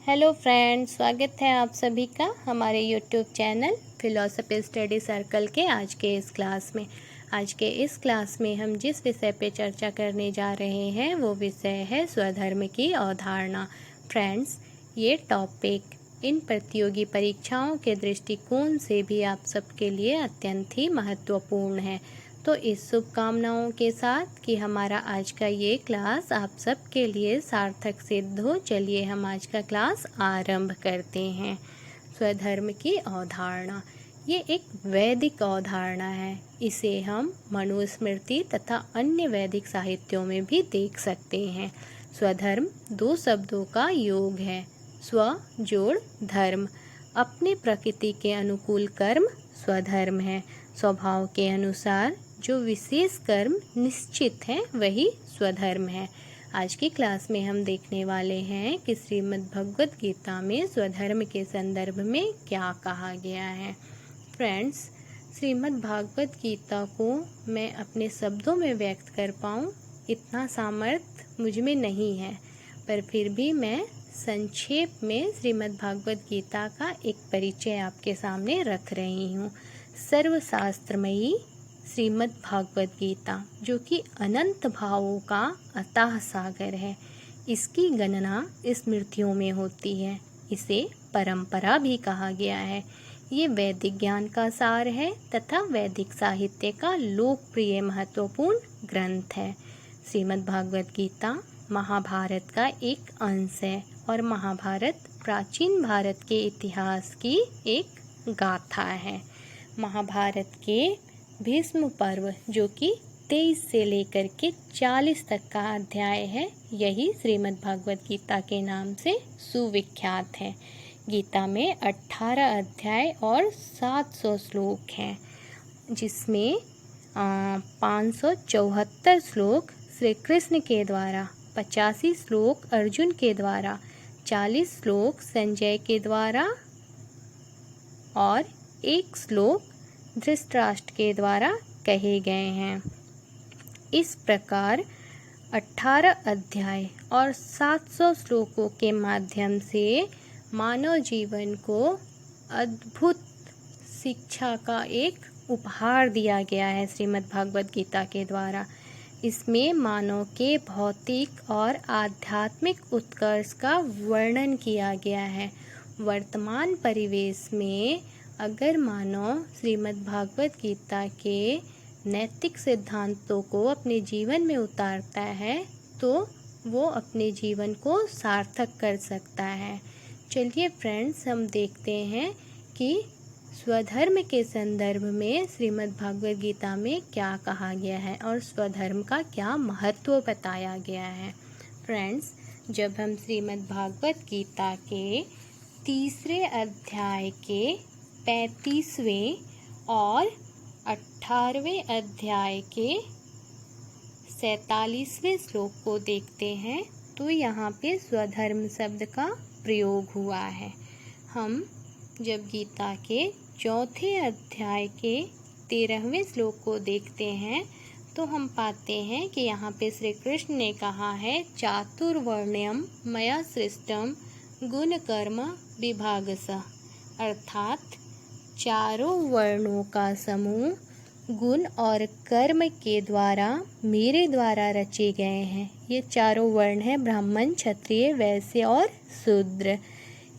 Hello friends, स्वागत है आप सभी का हमारे YouTube channel philosophy study circle के आज के इस क्लास में। आज के इस क्लास में हम जिस विषय पे चर्चा करने जा रहे हैं वो विषय है स्वधर्म की अवधारणा। फ्रेंड्स, ये टॉपिक इन प्रतियोगी परीक्षाओं के दृष्टिकोण से भी आप सबके लिए अत्यंत ही महत्वपूर्ण है। तो इस शुभकामनाओं के साथ कि हमारा आज का ये क्लास आप सबके लिए सार्थक सिद्ध हो, चलिए हम आज का क्लास आरंभ करते हैं। स्वधर्म की अवधारणा ये एक वैदिक अवधारणा है। इसे हम मनुस्मृति तथा अन्य वैदिक साहित्यों में भी देख सकते हैं। स्वधर्म दो शब्दों का योग है। स्व जोड़ धर्म। अपने प्रकृति के अनुकूल कर्म स्वधर्म है। स्वभाव के अनुसार जो विशेष कर्म निश्चित हैं वही स्वधर्म है। आज की क्लास में हम देखने वाले हैं कि श्रीमद् भगवद गीता में स्वधर्म के संदर्भ में क्या कहा गया है। फ्रेंड्स, श्रीमद् भागवत गीता को मैं अपने शब्दों में व्यक्त कर पाऊँ इतना सामर्थ्य मुझ में नहीं है, पर फिर भी मैं संक्षेप में श्रीमद् भागवत गीता का एक परिचय आपके सामने रख रही हूँ। सर्वशास्त्रमयी श्रीमद् भागवत गीता जो कि अनंत भावों का अथाह सागर है, इसकी गणना स्मृतियों में होती है। इसे परंपरा भी कहा गया है। ये वैदिक ज्ञान का सार है तथा वैदिक साहित्य का लोकप्रिय महत्वपूर्ण ग्रंथ है। श्रीमद् भागवत गीता महाभारत का एक अंश है और महाभारत प्राचीन भारत के इतिहास की एक गाथा है। महाभारत के भीष्म पर्व जो कि 23 से लेकर के 40 तक का अध्याय है, यही श्रीमद् भागवत गीता के नाम से सुविख्यात है। गीता में 18 अध्याय और 700 श्लोक हैं, जिसमें 574 श्लोक श्री कृष्ण के द्वारा, 85 श्लोक अर्जुन के द्वारा, 40 श्लोक संजय के द्वारा और 1 श्लोक धृतराष्ट्र के द्वारा कहे गए हैं। इस प्रकार 18 अध्याय और 700 श्लोकों के माध्यम से मानव जीवन को अद्भुत शिक्षा का एक उपहार दिया गया है श्रीमद् भागवत गीता के द्वारा। इसमें मानव के भौतिक और आध्यात्मिक उत्कर्ष का वर्णन किया गया है। वर्तमान परिवेश में अगर मानव श्रीमद् भागवत गीता के नैतिक सिद्धांतों को अपने जीवन में उतारता है तो वो अपने जीवन को सार्थक कर सकता है। चलिए फ्रेंड्स, हम देखते हैं कि स्वधर्म के संदर्भ में श्रीमद् भागवत गीता में क्या कहा गया है और स्वधर्म का क्या महत्व बताया गया है। फ्रेंड्स, जब हम श्रीमद् भागवत गीता के 3 अध्याय के 35वें और 18वें अध्याय के 47वें श्लोक को देखते हैं तो यहाँ पे स्वधर्म शब्द का प्रयोग हुआ है। हम जब गीता के 4थे अध्याय के 13वें श्लोक को देखते हैं तो हम पाते हैं कि यहाँ पे श्री कृष्ण ने कहा है, चातुर्वर्ण्यम मया सृष्टम गुण कर्म विभागसः, अर्थात चारों वर्णों का समूह गुण और कर्म के द्वारा मेरे द्वारा रचे गए हैं। ये चारों वर्ण हैं ब्राह्मण, क्षत्रिय, वैश्य और शूद्र।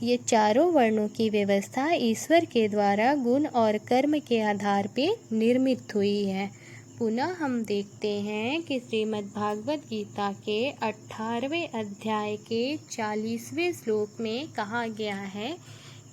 ये चारों वर्णों की व्यवस्था ईश्वर के द्वारा गुण और कर्म के आधार पे निर्मित हुई है। पुनः हम देखते हैं कि श्रीमद् भागवत गीता के 18वें अध्याय के 40वें श्लोक में कहा गया है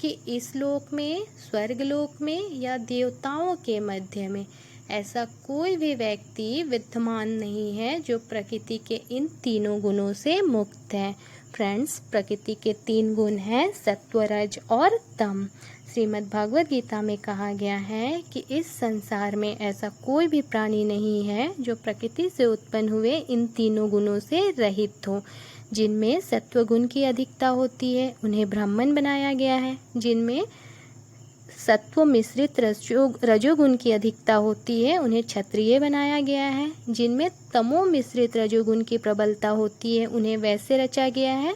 कि इस लोक में, स्वर्गलोक में या देवताओं के मध्य में ऐसा कोई भी व्यक्ति विद्यमान नहीं है जो प्रकृति के इन तीनों गुणों से मुक्त है। फ्रेंड्स, प्रकृति के 3 गुण हैं, सत्व, रज और तम। श्रीमद् भागवत गीता में कहा गया है कि इस संसार में ऐसा कोई भी प्राणी नहीं है जो प्रकृति से उत्पन्न हुए इन तीनों गुणों से रहित हो। जिनमें सत्वगुण की अधिकता होती है उन्हें ब्राह्मण बनाया गया है, जिनमें सत्व मिश्रित रजोगुण की अधिकता होती है उन्हें क्षत्रिय बनाया गया है, जिनमें तमो मिश्रित रजोगुण की प्रबलता होती है उन्हें वैश्य रचा गया है,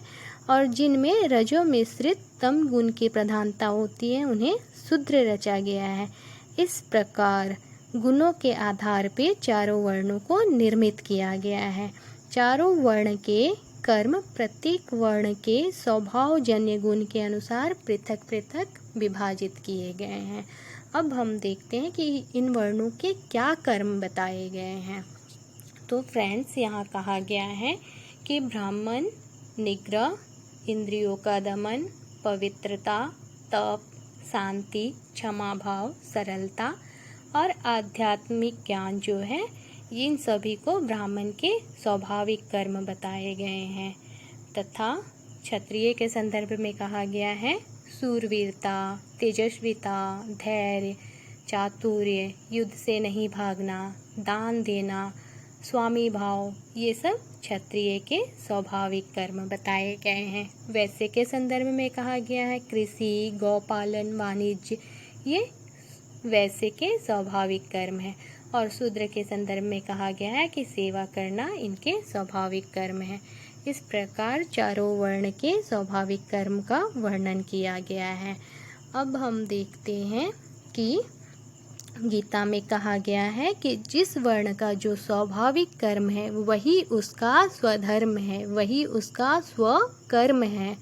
और जिनमें रजो मिश्रित तम गुण की प्रधानता होती है उन्हें शूद्र रचा गया है। इस प्रकार गुणों के आधार पे चारों वर्णों को निर्मित किया गया है। चारों वर्ण के कर्म प्रत्येक वर्ण के स्वभावजन्य गुण के अनुसार पृथक पृथक विभाजित किए गए हैं। अब हम देखते हैं कि इन वर्णों के क्या कर्म बताए गए हैं। तो फ्रेंड्स, यहाँ कहा गया है कि ब्राह्मण निग्रह, इंद्रियों का दमन, पवित्रता, तप, शांति, क्षमा भाव, सरलता और आध्यात्मिक ज्ञान जो है, इन सभी को ब्राह्मण के स्वाभाविक कर्म बताए गए हैं। तथा क्षत्रिय के संदर्भ में कहा गया है शूरवीरता, तेजस्विता, धैर्य, चातुर्य, युद्ध से नहीं भागना, दान देना, स्वामी भाव, ये सब क्षत्रिय के स्वाभाविक कर्म बताए गए हैं। वैश्य के संदर्भ में कहा गया है कृषि, गौपालन, वाणिज्य, ये वैश्य के स्वाभाविक कर्म है। और शूद्र के संदर्भ में कहा गया है कि सेवा करना इनके स्वाभाविक कर्म है। इस प्रकार चारों वर्ण के स्वाभाविक कर्म का वर्णन किया गया है। अब हम देखते हैं कि गीता में कहा गया है कि जिस वर्ण का जो स्वाभाविक कर्म है वही उसका स्वधर्म है, वही उसका स्वकर्म है।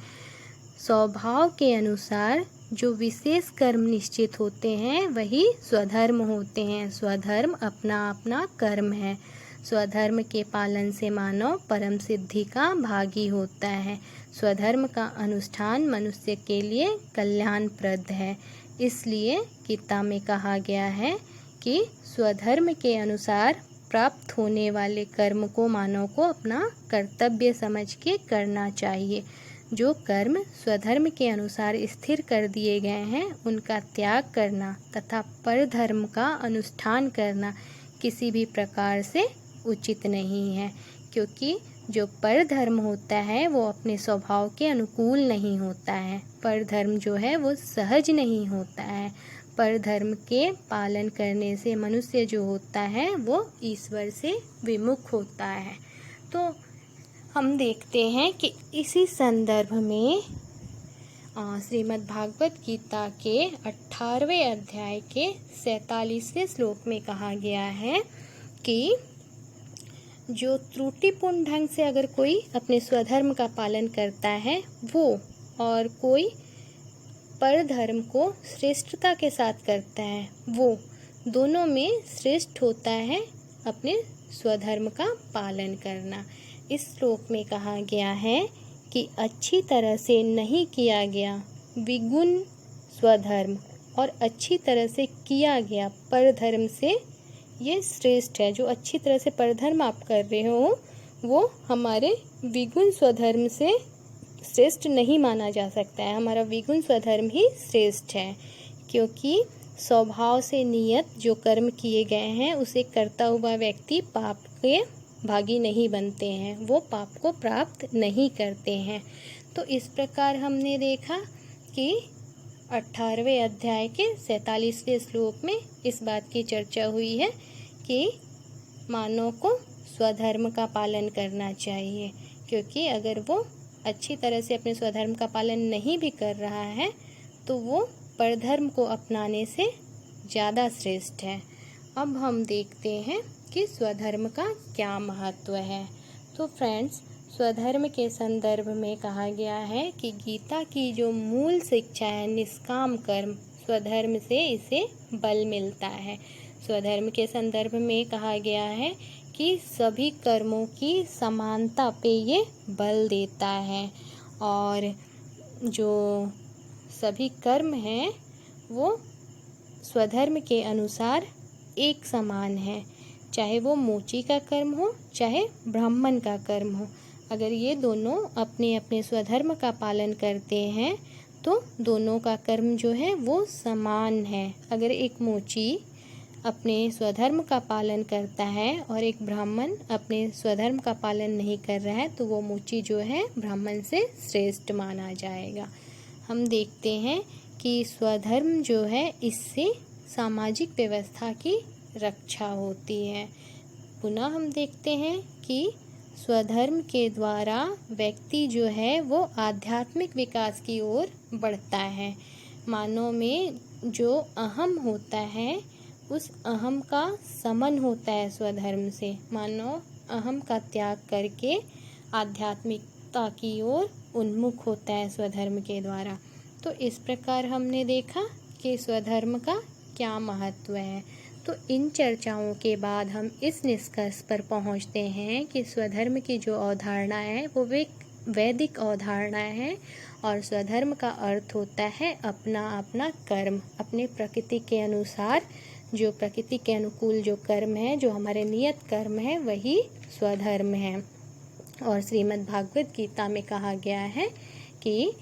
स्वभाव के अनुसार जो विशेष कर्म निश्चित होते हैं वही स्वधर्म होते हैं। स्वधर्म अपना अपना कर्म है। स्वधर्म के पालन से मानव परम सिद्धि का भागी होता है। स्वधर्म का अनुष्ठान मनुष्य के लिए कल्याणप्रद है। इसलिए गीता में कहा गया है कि स्वधर्म के अनुसार प्राप्त होने वाले कर्म को मानव को अपना कर्तव्य समझ के करना चाहिए। जो कर्म स्वधर्म के अनुसार स्थिर कर दिए गए हैं उनका त्याग करना तथा परधर्म का अनुष्ठान करना किसी भी प्रकार से उचित नहीं है, क्योंकि जो परधर्म होता है वो अपने स्वभाव के अनुकूल नहीं होता है। परधर्म जो है वो सहज नहीं होता है। परधर्म के पालन करने से मनुष्य जो होता है वो ईश्वर से विमुख होता है। तो हम देखते हैं कि इसी संदर्भ में श्रीमद् भागवत गीता के 18वें अध्याय के 47वें श्लोक में कहा गया है कि जो त्रुटिपूर्ण ढंग से अगर कोई अपने स्वधर्म का पालन करता है वो और कोई परधर्म को श्रेष्ठता के साथ करता है वो दोनों में श्रेष्ठ होता है अपने स्वधर्म का पालन करना। इस श्लोक में कहा गया है कि अच्छी तरह से नहीं किया गया विगुण स्वधर्म और अच्छी तरह से किया गया परधर्म से ये श्रेष्ठ है। जो अच्छी तरह से परधर्म आप कर रहे हो वो हमारे विगुण स्वधर्म से श्रेष्ठ नहीं माना जा सकता है। हमारा विगुण स्वधर्म ही श्रेष्ठ है, क्योंकि स्वभाव से नियत जो कर्म किए गए हैं उसे करता हुआ व्यक्ति पाप के भागी नहीं बनते हैं, वो पाप को प्राप्त नहीं करते हैं। तो इस प्रकार हमने देखा कि 18वें अध्याय के 47वें श्लोक में इस बात की चर्चा हुई है कि मानव को स्वधर्म का पालन करना चाहिए, क्योंकि अगर वो अच्छी तरह से अपने स्वधर्म का पालन नहीं भी कर रहा है तो वो परधर्म को अपनाने से ज़्यादा श्रेष्ठ है। अब हम देखते हैं कि स्वधर्म का क्या महत्व है। तो फ्रेंड्स, स्वधर्म के संदर्भ में कहा गया है कि गीता की जो मूल शिक्षा है निष्काम कर्म, स्वधर्म से इसे बल मिलता है। स्वधर्म के संदर्भ में कहा गया है कि सभी कर्मों की समानता पे ये बल देता है और जो सभी कर्म हैं वो स्वधर्म के अनुसार एक समान है, चाहे वो मोची का कर्म हो चाहे ब्राह्मण का कर्म हो। अगर ये दोनों अपने अपने स्वधर्म का पालन करते हैं तो दोनों का कर्म जो है वो समान है। अगर एक मोची अपने स्वधर्म का पालन करता है और एक ब्राह्मण अपने स्वधर्म का पालन नहीं कर रहा है तो वो मोची जो है ब्राह्मण से श्रेष्ठ माना जाएगा। हम देखते हैं कि स्वधर्म जो है इससे सामाजिक व्यवस्था की रक्षा होती है। पुनः हम देखते हैं कि स्वधर्म के द्वारा व्यक्ति जो है वो आध्यात्मिक विकास की ओर बढ़ता है। मानव में जो अहम होता है उस अहम का समन होता है स्वधर्म से। मानव अहम का त्याग करके आध्यात्मिकता की ओर उन्मुख होता है स्वधर्म के द्वारा। तो इस प्रकार हमने देखा कि स्वधर्म का क्या महत्व है। तो इन चर्चाओं के बाद हम इस निष्कर्ष पर पहुंचते हैं कि स्वधर्म की जो अवधारणा है वो वैदिक अवधारणा है और स्वधर्म का अर्थ होता है अपना अपना कर्म, अपने प्रकृति के अनुसार, जो प्रकृति के अनुकूल जो कर्म है, जो हमारे नियत कर्म है, वही स्वधर्म है। और श्रीमद् भागवत गीता में कहा गया है कि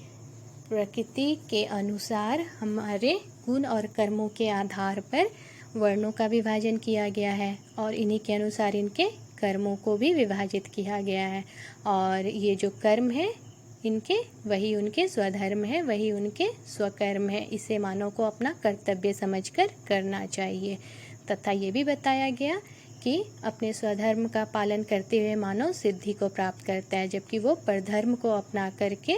प्रकृति के अनुसार हमारे गुण और कर्मों के आधार पर वर्णों का विभाजन किया गया है और इन्हीं के अनुसार इनके कर्मों को भी विभाजित किया गया है। और ये जो कर्म है इनके, वही उनके स्वधर्म है, वही उनके स्वकर्म है। इसे मानव को अपना कर्तव्य समझकर करना चाहिए। तथा ये भी बताया गया कि अपने स्वधर्म का पालन करते हुए मानव सिद्धि को प्राप्त करता है, जबकि वो परधर्म को अपना करके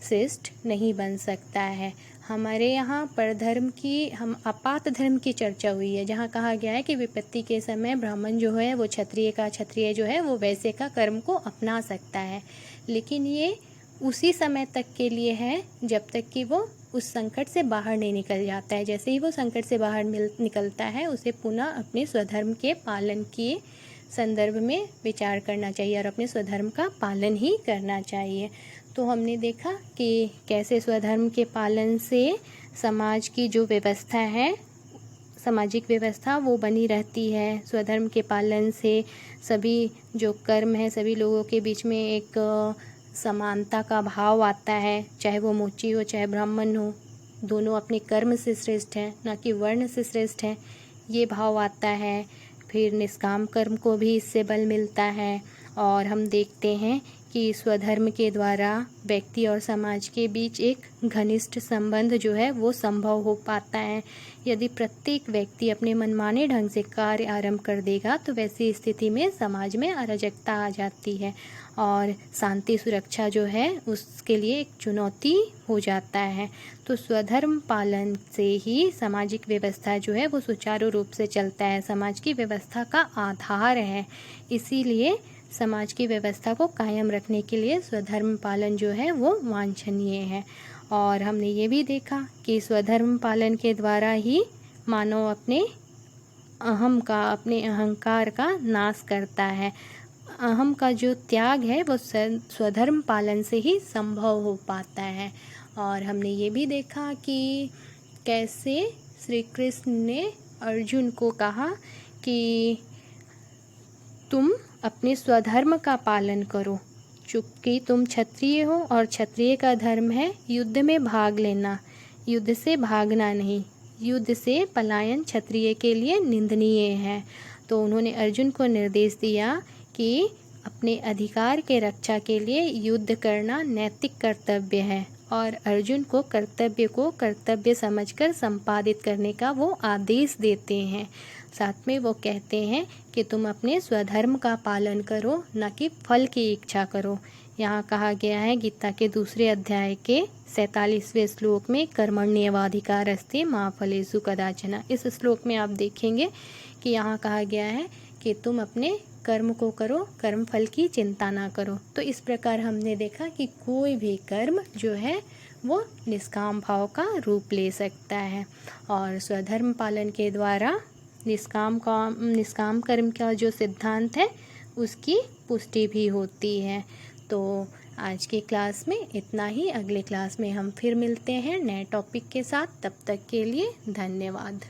श्रेष्ठ नहीं बन सकता है। हमारे यहाँ परधर्म की, हम आपात धर्म की चर्चा हुई है, जहाँ कहा गया है कि विपत्ति के समय ब्राह्मण जो है वो क्षत्रिय जो है वो वैश्य का कर्म को अपना सकता है, लेकिन ये उसी समय तक के लिए है जब तक कि वो उस संकट से बाहर नहीं निकल जाता है। जैसे ही वो संकट से बाहर निकलता है, उसे पुनः अपने स्वधर्म के पालन के संदर्भ में विचार करना चाहिए और अपने स्वधर्म का पालन ही करना चाहिए। तो हमने देखा कि कैसे स्वधर्म के पालन से समाज की जो व्यवस्था है, सामाजिक व्यवस्था, वो बनी रहती है। स्वधर्म के पालन से सभी जो कर्म है, सभी लोगों के बीच में एक समानता का भाव आता है। चाहे वो मोची हो चाहे ब्राह्मण हो, दोनों अपने कर्म से श्रेष्ठ हैं, ना कि वर्ण से श्रेष्ठ हैं, ये भाव आता है। फिर निष्काम कर्म को भी इससे बल मिलता है। और हम देखते हैं कि स्वधर्म के द्वारा व्यक्ति और समाज के बीच एक घनिष्ठ संबंध जो है वो संभव हो पाता है। यदि प्रत्येक व्यक्ति अपने मनमाने ढंग से कार्य आरंभ कर देगा तो वैसी स्थिति में समाज में अराजकता आ जाती है और शांति सुरक्षा जो है उसके लिए एक चुनौती हो जाता है। तो स्वधर्म पालन से ही सामाजिक व्यवस्था जो है वो सुचारू रूप से चलता है, समाज की व्यवस्था का आधार है। इसीलिए समाज की व्यवस्था को कायम रखने के लिए स्वधर्म पालन जो है वो वांछनीय है। और हमने ये भी देखा कि स्वधर्म पालन के द्वारा ही मानव अपने अहम का, अपने अहंकार का नाश करता है। अहम का जो त्याग है वो स्वधर्म पालन से ही संभव हो पाता है। और हमने ये भी देखा कि कैसे श्री कृष्ण ने अर्जुन को कहा कि तुम अपने स्वधर्म का पालन करो, चूँकि तुम क्षत्रिय हो और क्षत्रिय का धर्म है युद्ध में भाग लेना, युद्ध से भागना नहीं। युद्ध से पलायन क्षत्रिय के लिए निंदनीय है। तो उन्होंने अर्जुन को निर्देश दिया कि अपने अधिकार के रक्षा के लिए युद्ध करना नैतिक कर्तव्य है और अर्जुन को कर्तव्य समझकर संपादित करने का वो आदेश देते हैं। साथ में वो कहते हैं कि तुम अपने स्वधर्म का पालन करो, न कि फल की इच्छा करो। यहाँ कहा गया है गीता के दूसरे अध्याय के 47वें श्लोक में, कर्मण्येवाधिकारस्ते मा फलेषु कदाचन। इस श्लोक में आप देखेंगे कि यहाँ कहा गया है कि तुम अपने कर्म को करो, कर्म फल की चिंता ना करो। तो इस प्रकार हमने देखा कि कोई भी कर्म जो है वो निष्काम भाव का रूप ले सकता है और स्वधर्म पालन के द्वारा निष्काम कर्म का जो सिद्धांत है उसकी पुष्टि भी होती है। तो आज की क्लास में इतना ही। अगले क्लास में हम फिर मिलते हैं नए टॉपिक के साथ। तब तक के लिए धन्यवाद।